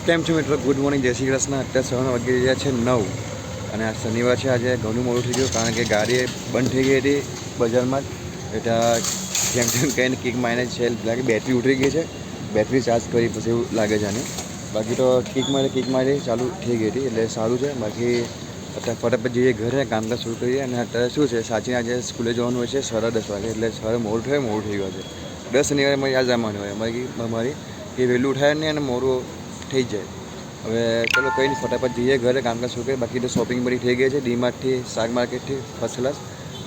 કેમ છો મિત્રો? ગુડ મોર્નિંગ, જય શ્રી કૃષ્ણ. અત્યારે સવારના વાગી રહ્યા છે 9 અને આ શનિવાર છે. આજે ઘણું મોડું થઈ ગયું કારણ કે ગાડી બંધ થઈ ગઈ હતી બજારમાં જ. એટલે જેમ તેમ કહીને કિક મારીને છે લાગે બેટરી ઉતરી ગઈ છે. બેટરી ચાર્જ કરી પછી એવું લાગે છે આને. બાકી તો કિક મારી ચાલુ થઈ ગઈ હતી એટલે સારું છે. બાકી અત્યારે ફટાફટ જઈએ ઘરે, કામકાજ શરૂ કરીએ. અને અત્યારે શું છે, સાચીને આજે સ્કૂલે જવાનું હોય છે 10:30 વાગે, એટલે સવારે મોડું થઈ ગયું છે. દર શનિવારે મારી યાદ રાખવાની હોય અમારી કે વહેલું ઉઠાય નહીં અને મોડું થઈ જાય. હવે ચલો કંઈ નહીં, ફટાફટ જઈએ ઘરે, કામકાજ શું કરીએ. બાકી તો શોપિંગ બધી થઈ ગઈ છે ડીમાર્ટથી, શાક માર્કેટથી, ફર્સ્ટ ક્લાસ.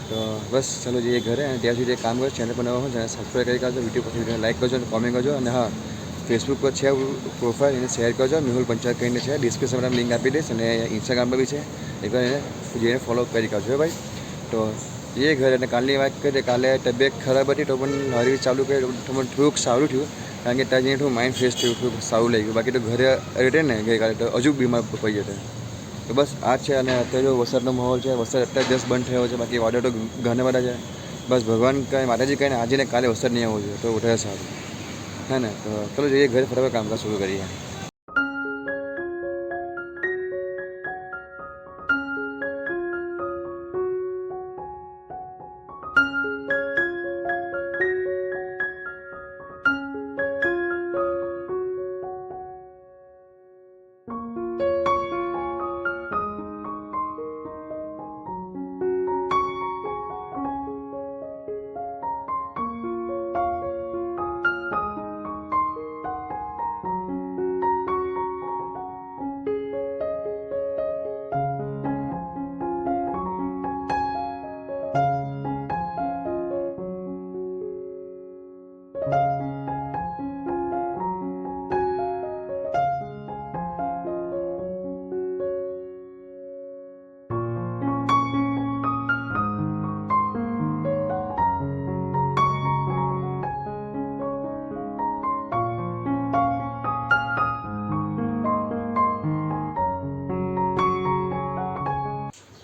તો બસ ચલો જઈએ ઘરે. અને ત્યાં સુધી એક કામ કરો, ચેનલ પર નવો હોય ચેનલ સબસ્ક્રાઈબ કરી કાઢજો, વિડીયો પછી વિડીયો લાઈક કરજો અને કોમેન્ટ કરજો. અને હા, ફેસબુક પર છે પ્રોફાઇલ, એને શેર કરજો. મેહુલ પંચાયત કહીને છે, ડિસ્ક્રિપ્શનમાં લિંક આપી દઈશ. અને ઇન્સ્ટાગ્રામ પર બી છે, એકવાર એને જઈને ફોલો કરી કાઢજો ભાઈ. તો એ ઘરે. અને કાલની વાત કરીએ, કાલે તબિયત ખરાબ હતી તો પણ હરી ચાલુ કરી તો મને થોડુંક સારું થયું. કારણ કે ત્યાં જઈને થોડું માઇન્ડ ફ્રેશ થયું, થોડુંક સારું લાગ્યું. બાકી તો ઘરે રહેતે ને ગઈકાલે તો હજુ બીમાર પડી જતા. તો બસ આ છે. અને અત્યારે વરસાદનો માહોલ છે. વરસાદ અત્યારે જસ્ટ બંધ થયો છે. બાકી વાદળ તો ઘણા બધા છે. બસ ભગવાન કહે, માતાજી કહે ને આજે ને કાલે વરસાદ નહીં આવવો જોઈએ તો વધારે સારું, હે ને? તો ચલો જઈએ ઘરે, ફટાફટ કામકાજ શરૂ કરીએ.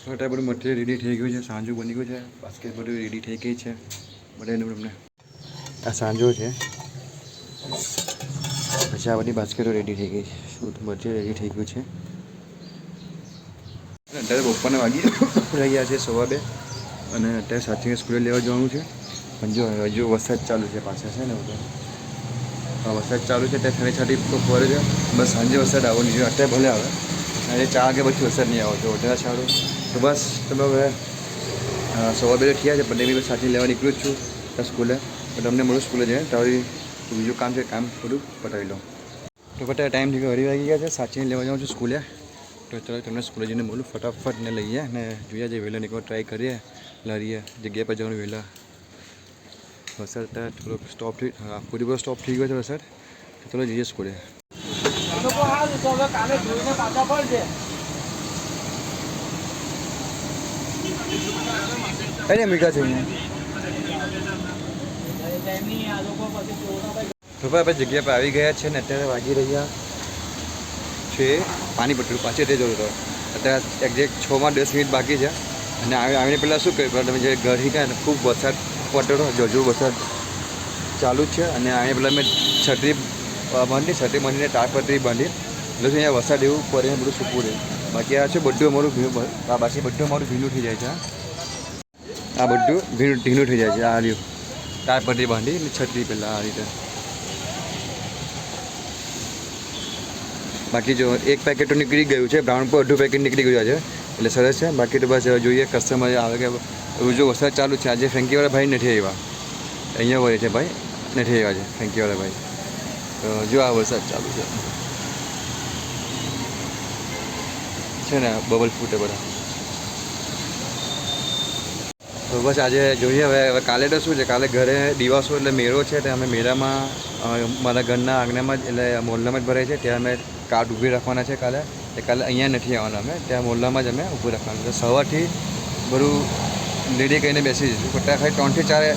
છોટા બધું મટીરિયલ રેડી થઈ ગયું છે. સાંજુ બની ગયું છે. બાસ્કેટ બધું રેડી થઈ ગઈ છે. બધાનું તમને આ સાંજો છે. પછી આ બધી બાસ્કેટો રેડી થઈ ગઈ છે. શું મટીરિયલ રેડી થઈ ગયું છે. અત્યારે બપોરના વાગી રહ્યા છે 2:15. અને અત્યારે સાચીને સ્કૂલે લેવા જવાનું છે. પણ જો હજુ વરસાદ ચાલુ છે પાછા, છે ને બધું. વરસાદ ચાલુ છે ત્યાં ઠંડી છાંટી તો ફરે છે. બસ સાંજે વરસાદ આવવાની જોઈએ. અત્યારે ભલે આવે, આજે 4 વાગે પછી વરસાદ નહીં આવતો, વધારે સારું. તો બસ તમે હવે 2:15 થયા છે. પણ બી સાથે લેવા નીકળું જ છું ત્યાં સ્કૂલે. તો તમને મળું સ્કૂલે જઈને, તારી બીજું કામ છે, કામ બધું પતાવી લો. તો બધા ટાઈમ થઈ ગયો, 2:30 વાગી ગયા છે. સાચીને લેવા જાઉં છું સ્કૂલે. તો ચાલો તમને સ્કૂલે જઈને મળું. ફટાફટ ને લઈએ ને જોઈએ જે વહેલા નીકળવા ટ્રાય કરીએ. લારીએ જગ્યા પર જવાનું વહેલા. વરસાદ ત્યાં થોડોક સ્ટોપ થઈ, આખો દિવસ સ્ટોપ થઈ ગયો છે વરસાદ. તો ચાલો જઈએ સ્કૂલે. અરે મીઠા છે તો આપણે જગ્યા પર આવી ગયા છે. ને અત્યારે વાગી રહ્યા છે પાણીપટ્ટી પાછી તે જોયું તો. અત્યારે એક્ઝેક્ટ 6:10 બાકી છે. અને આવીને પહેલાં શું કર્યું, તમે જે ઘરથી ગયા ને ખૂબ વરસાદ પડતો હતો, હજુ વરસાદ ચાલુ જ છે. અને આવીને પહેલાં મેં છત્રી બાંધીને તાડપત્રી બાંધી એટલે અહીંયા વરસાદ એવું પડે બધું સૂકવું રહે. બાકી આ છે બધું અમારું ભીનું, બાકી બધું અમારું ભીનું થઈ જાય છે. આ બધું ભીનું થઈ જાય છે. આ રહ્યું તાડપત્રી બાંધી અને છત્રી પહેલાં આ રીતે. બાકી જો એક પેકેટ તો નીકળી ગયું છે, બ્રાઉન પર અડધું પેકેટ નીકળી ગયું છે એટલે સરસ છે. બાકી તો બસ જોઈએ કસ્ટમર આવે કે જો વરસાદ ચાલુ છે. આજે ફેન્કીવાળા ભાઈ નથી આવ્યા, અહીંયા વળે છે ભાઈ, નથી આવ્યા છે ફેન્કીવાળા ભાઈ. તો જો આ વરસાદ ચાલુ છે ને, બબલ ફૂટે બધા. તો બસ આજે જોઈએ હવે કાલે તો શું છે, કાલે ઘરે દિવાસો એટલે મેળો છે. તો અમે મેળામાં મારા ઘરના આંગણામાં જ એટલે મોહલ્લામાં જ ભરાય છે, ત્યાં અમે કાર્ડ ઊભી રાખવાના છે કાલે. કાલે અહીંયા નથી આવવાના, અમે ત્યાં મોહલ્લામાં જ અમે ઊભું રાખવાનું છે. સવારથી બધું રેડી કરીને બેસી જઈશું. ખોટા ખાલી 3 થી 4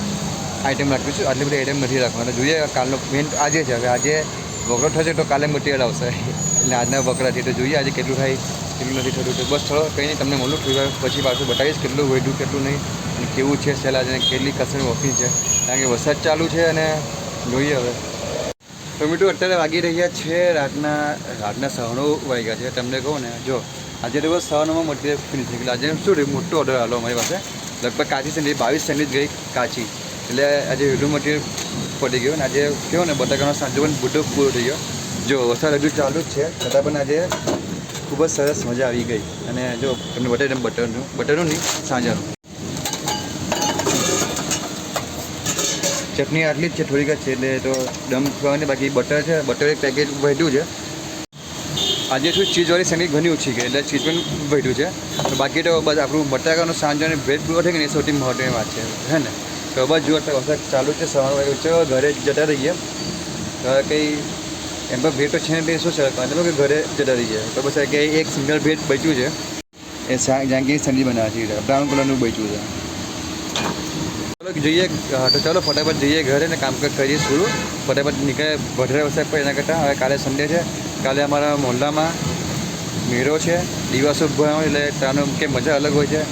આઈટમ રાખીશું, આટલી બધી આઈટમ નથી રાખવાના. જોઈએ કાલનો મેન આજે છે. હવે આજે વકરો થશે તો કાલે મટીરિયલ આવશે, એટલે આજના વકરાથી તો જોઈએ આજે કેટલું થાય કેટલું નથી થતું. તો બસ થોડો કંઈ નહીં, તમને મળું પછી પાછું બતાવીશ કેટલું વધ્યું કેટલું નહીં અને કેવું છે સેલ આજે, કેટલી કસ્ટમર ઓફિસ છે. કારણ કે વરસાદ ચાલુ છે અને જોઈએ હવે તો મીઠું અત્યારે વાગી રહ્યા છે રાતના 9:30 વાગ્યા છે. તમને કહું ને, જો આજે તો બસ 9:30 મટીરિયલ ફિનિશ થઈ ગયું. આજે શું રહ્યું, મોટો ઓર્ડર આવેલો અમારી પાસે, લગભગ કાચી સેન્ડવીચ 22 સેન્ડવીચ ગઈ કાચી. એટલે આજે એટલું મટીરિયલ પડી ગયું. અને આજે કહો ને બટાકાનો સાંજો પણ બુડો પૂરો થઈ ગયો. જો વરસાદ હજુ ચાલુ જ છે છતાં પણ આજે ખૂબ જ સરસ મજા આવી ગઈ. અને જો તમને બટરનું નહીં, સાંજાનું ચટણી આટલી જ છે, થોડીક જ છે, એટલે તો દમ ખાવાની. બાકી બટર છે, બટર એક પેકેટ વધ્યું છે. આજે શું ચીઝવાળી સેન્ડવીચ ઘણી ઓછી ગઈ, એટલે ચીઝ પણ વધ્યું છે. તો બાકી તો બસ આપણું બટાકાનો સાંજો અને બ્રેડ પૂરો થઈ ગયો ને, એ સૌથી મહત્વની વાત છે, હે ને. તો બસ જો વરસાદ ચાલુ છે, 9 વાગે ચલો ઘરે જતા રહીએ. કંઈ એમ પણ ભેટ તો છે ને, શું છે કે ઘરે જતા રહીએ. તો બસ કે એક સિંગલ ભેટ બચ્યું છે, એ જાંગીની સેન્ડવીચ બનાવતી છે, બ્રાઉન કલરનું બચ્યું છે. ચાલો જઈએ, તો ચાલો ફટાફટ જઈએ ઘરે ને કામકાજ કરીએ થોડું. ફટાફટ નીકળે વધારે વરસાદ પડે એના કરતાં. હવે કાલે સન્ડે છે, કાલે અમારા મોહલ્લામાં મેળો છે, દિવસો ભરાવો, એટલે ત્યાંનો કે મજા અલગ હોય છે.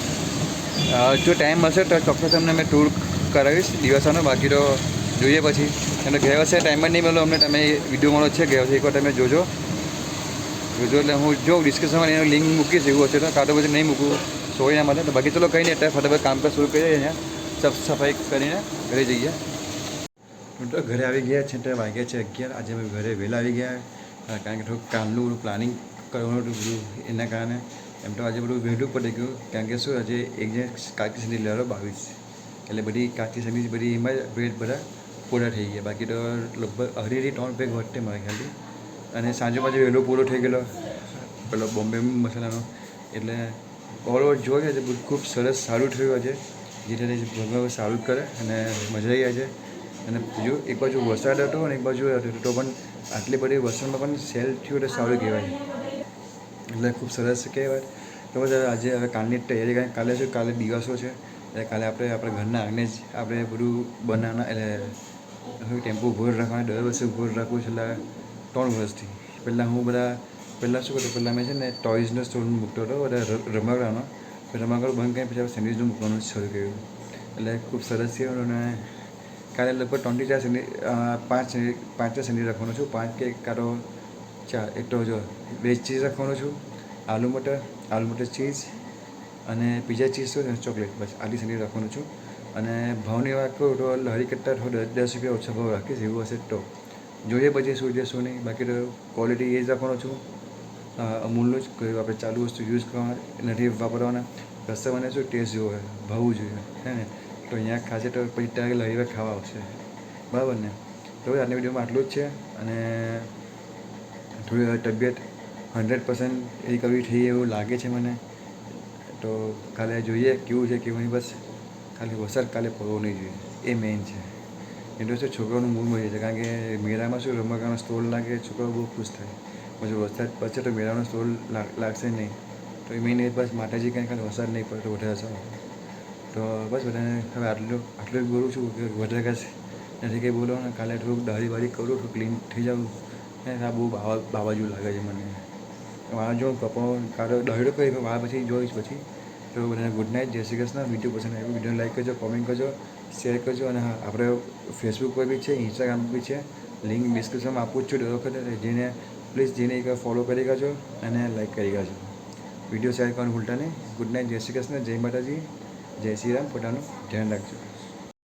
જો ટાઈમ મળશે તો ચોક્કસ તમને મેં ટૂર કરાવીશ દિવસોનો. બાકી તો જોઈએ પછી. અને ગયા વર્ષે ટાઈમ જ નહીં મળ્યો અમને. તમે વિડીયો મળો છે ગયા વર્ષે, એકવાર તમે જોજો. એટલે હું જો ડિસ્ક્રિપ્શનમાં એનું લિંક મૂકીશ, એવું હશે તો. કાં તો પછી નહીં મૂકું, સોરી ના મળે. તો બાકી ચલો કંઈ નહીં, અત્યારે ફટાફટ કામકાજ શરૂ કરીએ. અહીંયા સાફ સફાઈ કરીને ઘરે જઈએ. તો ઘરે આવી ગયા છે, એટલે વાગ્યા છે 11. આજે અમે ઘરે વહેલા આવી ગયા, કારણ કે થોડુંક કામનું પ્લાનિંગ કરવાનું હતું બધું, એના કારણે. એમ તો આજે બધું વહેલું પડી ગયું, કારણ કે શું આજે એક જે કાચી સેન્ડવીચ લેવાનો 22, એટલે બધી કાચી સેન્ડવીચ બધી એમાં બ્રેડ બધા પૂરા થઈ ગયા. બાકી તો લગભગ 2.5-3 પેક વધતે મારે ખ્યાલથી. અને સાંજે પાછો વહેલો પૂરો થઈ ગયેલો પેલો બોમ્બે મસાલાનો. એટલે ઓવરઓલ જોઈએ તો ખૂબ સરસ સારું થયું આજે. જેથી ભગવાન સારું જ કરે અને મજા આવી જાય છે. અને જો એક બાજુ વરસાદ હતો અને એક બાજુ તો પણ આટલી બધી વરસાદમાં પણ સેલ થયું એટલે સારું કહેવાય, એટલે ખૂબ સરસ કહેવાય. તો બસ આજે હવે કાલની તૈયારી કરીએ. કાલે શું, કાલે દિવસો છે, એટલે કાલે આપણે આપણા ઘરના આંગણે જ આપણે બધું બનાવવાના. એટલે હવે ટેમ્પો ઉભો રાખવાના, દર વર્ષે ઉભો રાખવું છે. એટલે 3 વર્ષથી પહેલાં શું કરતો, પહેલાં મેં છે ને ટોયઝનો સ્ટોર મૂકતો હતો, બધા રમકડાનો. રમકડું બંધ કરીને પછી સેન્ડવીચનું મૂકવાનું શરૂ કર્યું. એટલે ખૂબ સરસ થયું. અને કાલે લગભગ 3-4 સેન્ડવીચ, 5 સેન્ડવીચ રાખવાનો છું. 5 કે કાં 4. એક તો જો વેજ ચીઝ રાખવાનો છું, આલુ મટર ચીઝ, અને પીઝા ચીઝ શું ચોકલેટ, બસ આટલી સેન્ડવીચ રાખવાનું છું. અને ભાવની વાત કરું તો લહેરી કરતાં થોડો 10 રૂપિયા ઓછા ભાવ રાખીશ, એવું હશે તો જોઈએ પછી શું છે શું નહીં. બાકી તો ક્વોલિટી એ જ રાખવાનો છું, અમૂલનું જ. કોઈ આપણે ચાલુ વસ્તુ યુઝ કરવાના નથી, વાપરવાના. કસ્ટમરને શું ટેસ્ટ જોવે, ભાવવું જોઈએ, હે ને. તો અહીંયા ખાશે તો પછી ત્યાં લહેરી ખાવા આવશે, બરાબર ને. તો આજના વિડીયોમાં આટલું જ છે. અને થોડી તબિયત 100% રિકવરી થઈ એવું લાગે છે મને. તો કાલે જોઈએ કેવું છે કેવું નહીં. બસ ખાલી વરસાદ કાલે પડવો નહીં જોઈએ, એ મેઇન છે. એટલે શું છોકરાઓનું મૂડ મળી જાય, કારણ કે મેળામાં શું રમકડાનો સ્ટોલ લાગે, છોકરાઓ બહુ ખુશ થાય. પછી વરસાદ પડશે તો મેળાનો સ્ટોલ લાગશે નહીં. તો એ મેઇન બસ માતાજી કંઈ ખાલી વરસાદ નહીં પડે તો વધારે સારું. તો બસ બધાને હવે આટલું જ બોલું છું કે વધારે કાંઈ નથી કંઈ બોલવાનું. કાલે થોડુંક દાઢી કરું, થોડું ક્લીન થઈ જાઉં. આ બહુ બાબાજુ લાગે છે મને. વાળ જો કપાવ કાઢો દાઢી કરી વાળ પછી જોઈશ પછી. તો બધાને ગુડ નાઇટ, જય શ્રી કૃષ્ણ. વિડીયો પસંદ આવ્યો વિડીયોને લાઈક કરજો, કોમેન્ટ કરજો, શેર કરજો. અને હા, આપણે ફેસબુક પર બી છે, ઇન્સ્ટાગ્રામ પર બી છે, લિંક ડિસ્ક્રિપ્શનમાં આપું જ છું દર વખતે. જેને પ્લીઝ એક ફોલો કરી કરજો અને લાઈક કરી કરજો. વિડીયો શેર કરવાનું ભૂલતા નહીં. ગુડ નાઇટ, જય શ્રી કૃષ્ણ, જય માતાજી, જય શ્રી રામ. પોતાનું ધ્યાન રાખજો.